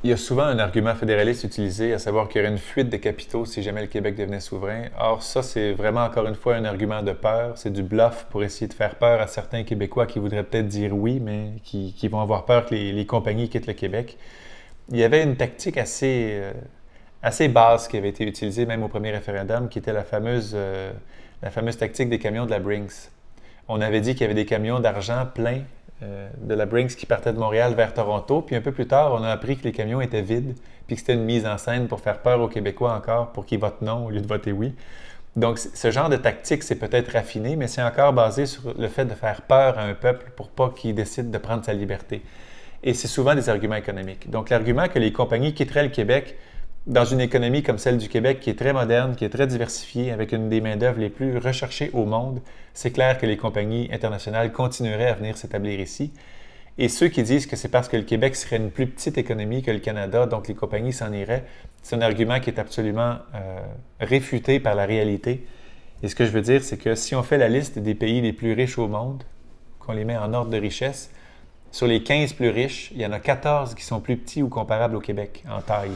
Il y a souvent un argument fédéraliste utilisé, à savoir qu'il y aurait une fuite de capitaux si jamais le Québec devenait souverain. Or, ça, c'est vraiment encore une fois un argument de peur. C'est du bluff pour essayer de faire peur à certains Québécois qui voudraient peut-être dire oui, mais qui vont avoir peur que les compagnies quittent le Québec. Il y avait une tactique assez basse qui avait été utilisée même au premier référendum, qui était la fameuse tactique des camions de la Brinks. On avait dit qu'il y avait des camions d'argent pleins de la Brinks qui partait de Montréal vers Toronto. Puis un peu plus tard, on a appris que les camions étaient vides, puis que c'était une mise en scène pour faire peur aux Québécois encore, pour qu'ils votent non au lieu de voter oui. Donc ce genre de tactique, c'est peut-être raffiné, mais c'est encore basé sur le fait de faire peur à un peuple pour pas qu'il décide de prendre sa liberté. Et c'est souvent des arguments économiques. Donc l'argument que les compagnies quitteraient le Québec dans une économie comme celle du Québec, qui est très moderne, qui est très diversifiée, avec une des main-d'œuvre les plus recherchées au monde, c'est clair que les compagnies internationales continueraient à venir s'établir ici. Et ceux qui disent que c'est parce que le Québec serait une plus petite économie que le Canada, donc les compagnies s'en iraient, c'est un argument qui est absolument réfuté par la réalité. Et ce que je veux dire, c'est que si on fait la liste des pays les plus riches au monde, qu'on les met en ordre de richesse, sur les 15 plus riches, il y en a 14 qui sont plus petits ou comparables au Québec en taille.